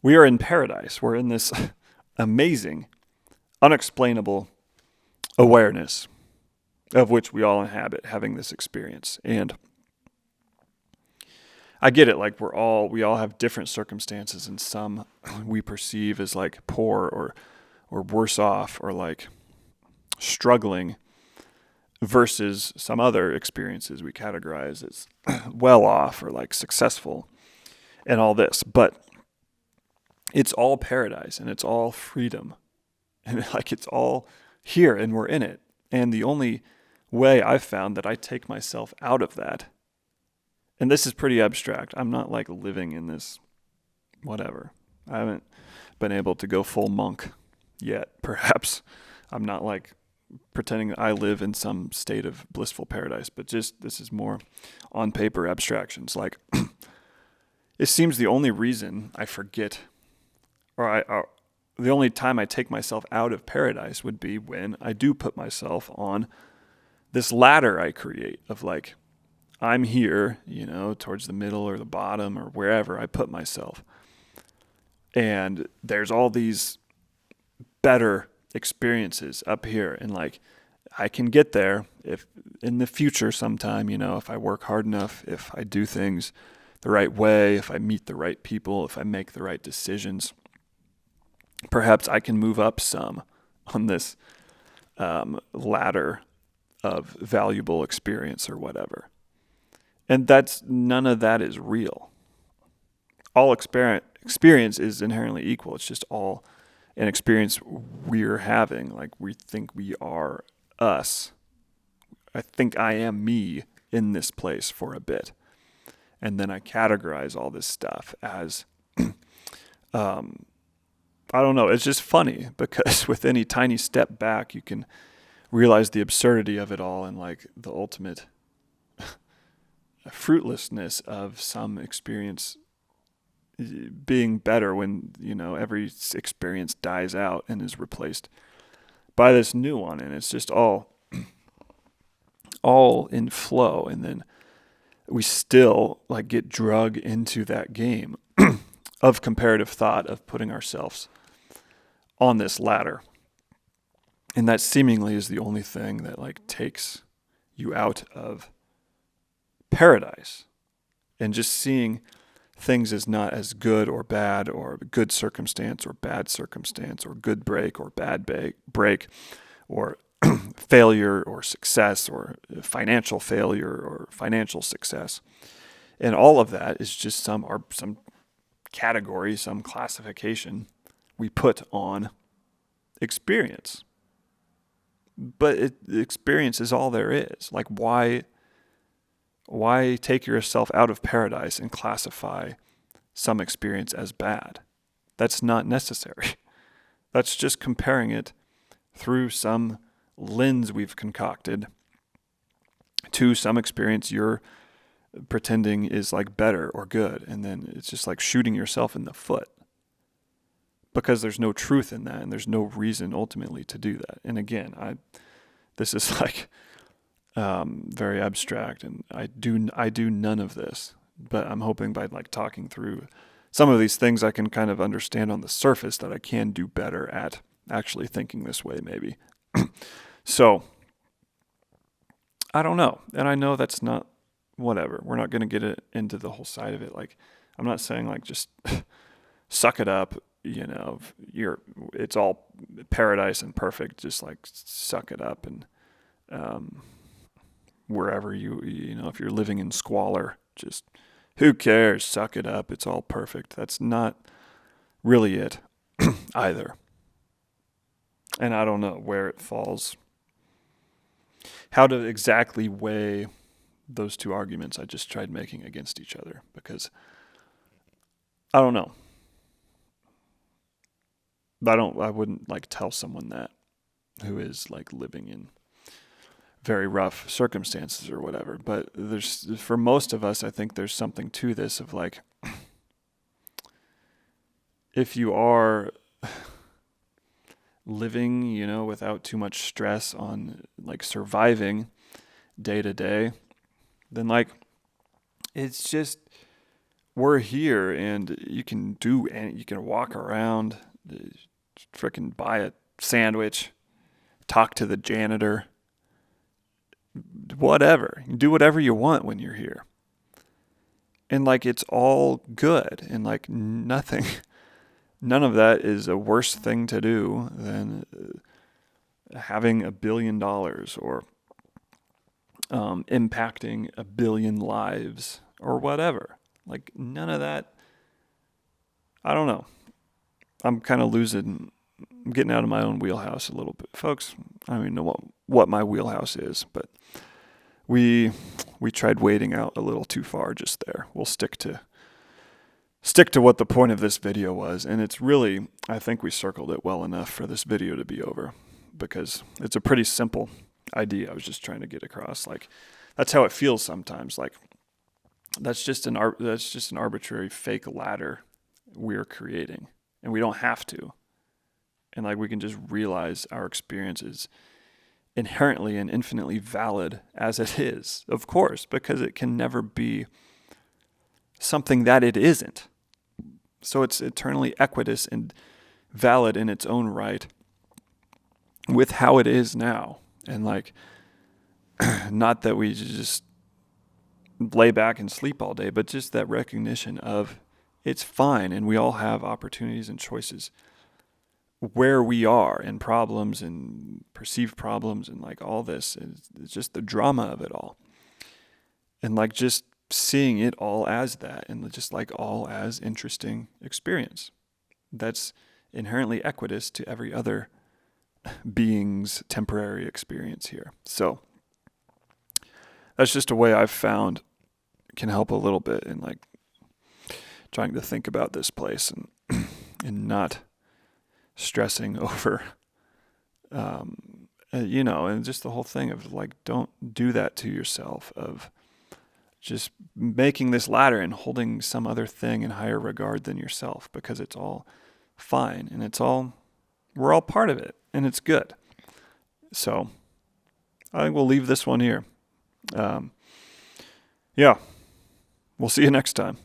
We are in paradise. We're in this amazing, unexplainable awareness of which we all inhabit, having this experience. And I get it, like we all have different circumstances, and some we perceive as like poor or worse off or like struggling versus some other experiences we categorize as well off or like successful and all this. But it's all paradise and it's all freedom. And like it's all here and we're in it. And the only way I've found that I take myself out of that, and this is pretty abstract. I'm not like living in this whatever. I haven't been able to go full monk yet, perhaps. I'm not like pretending that I live in some state of blissful paradise, but just this is more on paper abstractions. Like it seems the only reason I forget or the only time I take myself out of paradise would be when I do put myself on this ladder I create of like, I'm here, towards the middle or the bottom or wherever I put myself. And there's all these better experiences up here. And like, I can get there if in the future sometime, if I work hard enough, if I do things the right way, if I meet the right people, if I make the right decisions, perhaps I can move up some on this ladder of valuable experience or whatever. And none of that is real. All experience is inherently equal. It's just all an experience we're having. Like we think we are us. I think I am me in this place for a bit. And then I categorize all this stuff as, I don't know. It's just funny because with any tiny step back, you can realize the absurdity of it all and like the ultimate fruitlessness of some experience being better when, every experience dies out and is replaced by this new one. And it's just all in flow. And then we still like get drug into that game of comparative thought of putting ourselves on this ladder. And that seemingly is the only thing that like takes you out of paradise, and just seeing things as not as good or bad or good circumstance or bad circumstance or good break or bad break or failure or success or financial failure or financial success. And all of that is just some category, some classification we put on experience. But experience is all there is. Like why take yourself out of paradise and classify some experience as bad? That's not necessary. That's just comparing it through some lens we've concocted to some experience you're pretending is like better or good. And then it's just like shooting yourself in the foot because there's no truth in that and there's no reason ultimately to do that. And again, this is like very abstract, and I do none of this, but I'm hoping by like talking through some of these things I can kind of understand on the surface that I can do better at actually thinking this way maybe. So I don't know, and I know that's not whatever. We're not going to get into the whole side of it. Like I'm not saying like just suck it up, it's all paradise and perfect, just like suck it up and wherever if you're living in squalor, just who cares? Suck it up. It's all perfect. That's not really it either. And I don't know where it falls, how to exactly weigh those two arguments I just tried making against each other, because I don't know. I wouldn't like tell someone that who is like living in very rough circumstances or whatever. But for most of us, I think there's something to this of like, if you are living, without too much stress on like surviving day to day, then like, it's just we're here and you can do, and you can walk around, freaking buy a sandwich, talk to the janitor, whatever. You do whatever you want when you're here. And like, it's all good. And like, none of that is a worse thing to do than having $1 billion or impacting 1 billion lives or whatever. Like, none of that. I don't know. I'm kind of I'm getting out of my own wheelhouse a little bit, folks. I don't even know what my wheelhouse is, but we tried wading out a little too far just there. We'll stick to what the point of this video was, and it's really, I think we circled it well enough for this video to be over, because it's a pretty simple idea I was just trying to get across. Like, that's how it feels sometimes. Like, that's just an arbitrary fake ladder we're creating, and we don't have to. And like, we can just realize our experience is inherently and infinitely valid as it is, of course, because it can never be something that it isn't. So it's eternally equitous and valid in its own right with how it is now. And like, not that we just lay back and sleep all day, but just that recognition of it's fine, and we all have opportunities and choices where we are, and problems and perceived problems, and like all this. It's just the drama of it all. And like, just seeing it all as that, and just like all as interesting experience that's inherently equitous to every other being's temporary experience here. So that's just a way I've found can help a little bit in like trying to think about this place, and not stressing over, and just the whole thing of like, don't do that to yourself, of just making this ladder and holding some other thing in higher regard than yourself, because it's all fine, and we're all part of it, and it's good. So I think we'll leave this one here. Yeah, we'll see you next time.